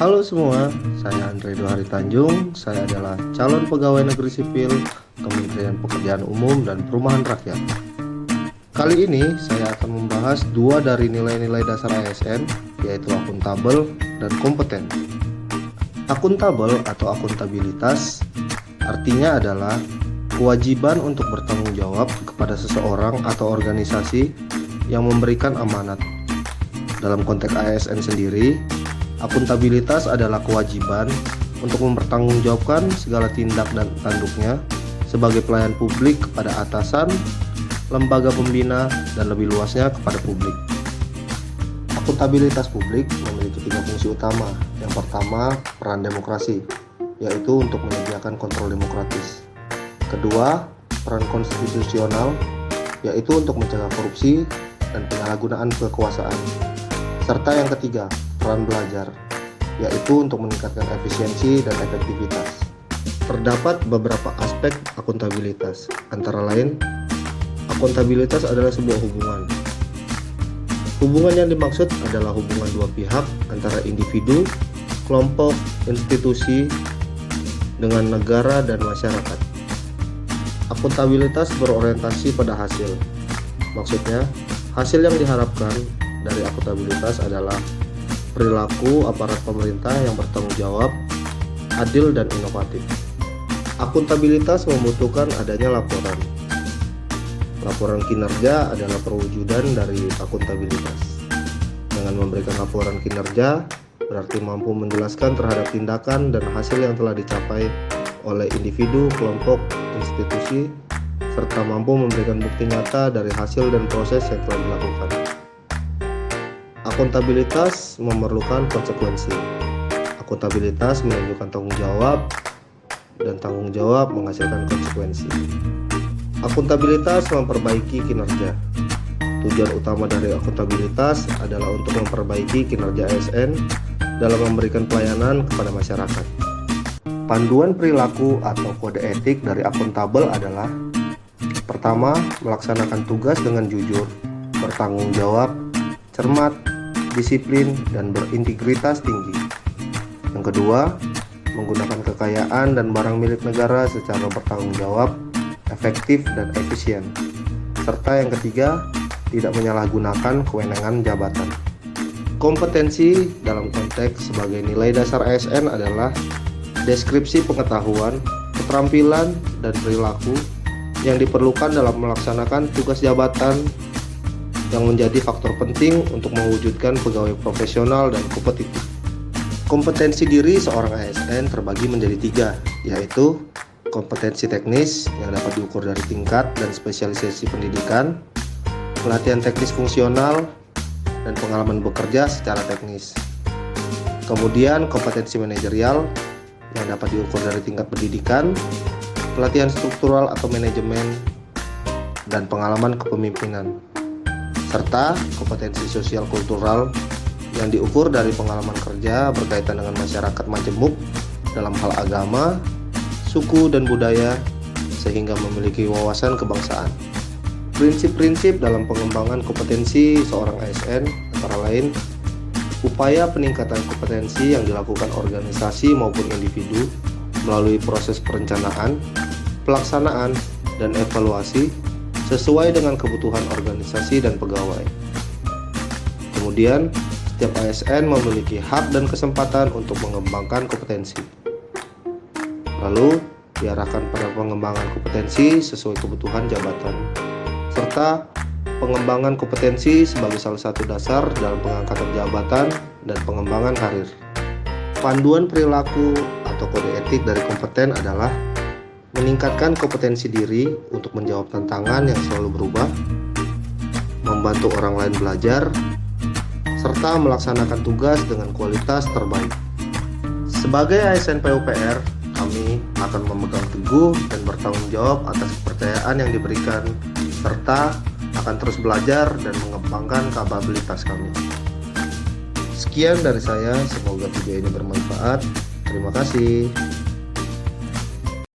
Halo semua, saya Andre Dohari Tanjung. Saya adalah calon pegawai negeri sipil Kementerian Pekerjaan Umum dan Perumahan Rakyat. Kali ini saya akan membahas dua dari nilai-nilai dasar ASN, yaitu akuntabel dan kompeten. Akuntabel atau akuntabilitas artinya adalah kewajiban untuk bertanggung jawab kepada seseorang atau organisasi yang memberikan amanat. Dalam konteks ASN sendiri, akuntabilitas adalah kewajiban untuk mempertanggungjawabkan segala tindak dan tanduknya sebagai pelayan publik kepada atasan, lembaga pembina, dan lebih luasnya kepada publik. Akuntabilitas publik memiliki 3 fungsi utama. Yang pertama, peran demokrasi, yaitu untuk menyediakan kontrol demokratis. Kedua, peran konstitusional, yaitu untuk mencegah korupsi dan penyalahgunaan kekuasaan. Serta yang ketiga, peran belajar, yaitu untuk meningkatkan efisiensi dan efektivitas. Terdapat beberapa aspek akuntabilitas, antara lain, akuntabilitas adalah sebuah hubungan. Hubungan yang dimaksud adalah hubungan dua pihak antara individu, kelompok, institusi, dengan negara dan masyarakat. Akuntabilitas berorientasi pada hasil. Maksudnya, hasil yang diharapkan dari akuntabilitas adalah perilaku aparat pemerintah yang bertanggung jawab, adil dan inovatif. Akuntabilitas membutuhkan adanya laporan. Laporan kinerja adalah perwujudan dari akuntabilitas. Dengan memberikan laporan kinerja, berarti mampu menjelaskan terhadap tindakan dan hasil yang telah dicapai oleh individu, kelompok, institusi, serta mampu memberikan bukti nyata dari hasil dan proses yang telah dilakukan. Akuntabilitas memerlukan konsekuensi. Akuntabilitas menunjukkan tanggung jawab, dan tanggung jawab menghasilkan konsekuensi. Akuntabilitas memperbaiki kinerja. Tujuan utama dari akuntabilitas adalah untuk memperbaiki kinerja ASN dalam memberikan pelayanan kepada masyarakat. Panduan perilaku atau kode etik dari akuntabel adalah: pertama, melaksanakan tugas dengan jujur, bertanggung jawab, cermat, disiplin, dan berintegritas tinggi. Yang kedua, menggunakan kekayaan dan barang milik negara secara bertanggung jawab, efektif, dan efisien. Serta yang ketiga, tidak menyalahgunakan kewenangan jabatan. Kompetensi dalam konteks sebagai nilai dasar ASN adalah deskripsi pengetahuan, keterampilan, dan perilaku yang diperlukan dalam melaksanakan tugas jabatan yang menjadi faktor penting untuk mewujudkan pegawai profesional dan kompetitif. Kompetensi diri seorang ASN terbagi menjadi 3, yaitu kompetensi teknis yang dapat diukur dari tingkat dan spesialisasi pendidikan, pelatihan teknis fungsional, dan pengalaman bekerja secara teknis. Kemudian kompetensi manajerial yang dapat diukur dari tingkat pendidikan, pelatihan struktural atau manajemen, dan pengalaman kepemimpinan. Serta kompetensi sosial kultural yang diukur dari pengalaman kerja berkaitan dengan masyarakat majemuk dalam hal agama, suku, dan budaya, sehingga memiliki wawasan kebangsaan. Prinsip-prinsip dalam pengembangan kompetensi seorang ASN antara lain: upaya peningkatan kompetensi yang dilakukan organisasi maupun individu melalui proses perencanaan, pelaksanaan, dan evaluasi sesuai dengan kebutuhan organisasi dan pegawai. Kemudian, setiap ASN memiliki hak dan kesempatan untuk mengembangkan kompetensi. Lalu, diarahkan pada pengembangan kompetensi sesuai kebutuhan jabatan, serta pengembangan kompetensi sebagai salah satu dasar dalam pengangkatan jabatan dan pengembangan karir. Panduan perilaku atau kode etik dari kompeten adalah meningkatkan kompetensi diri untuk menjawab tantangan yang selalu berubah, membantu orang lain belajar, serta melaksanakan tugas dengan kualitas terbaik. Sebagai ASN PUPR, kami akan memegang teguh dan bertanggung jawab atas kepercayaan yang diberikan, serta akan terus belajar dan mengembangkan kapabilitas kami. Sekian dari saya, semoga video ini bermanfaat. Terima kasih.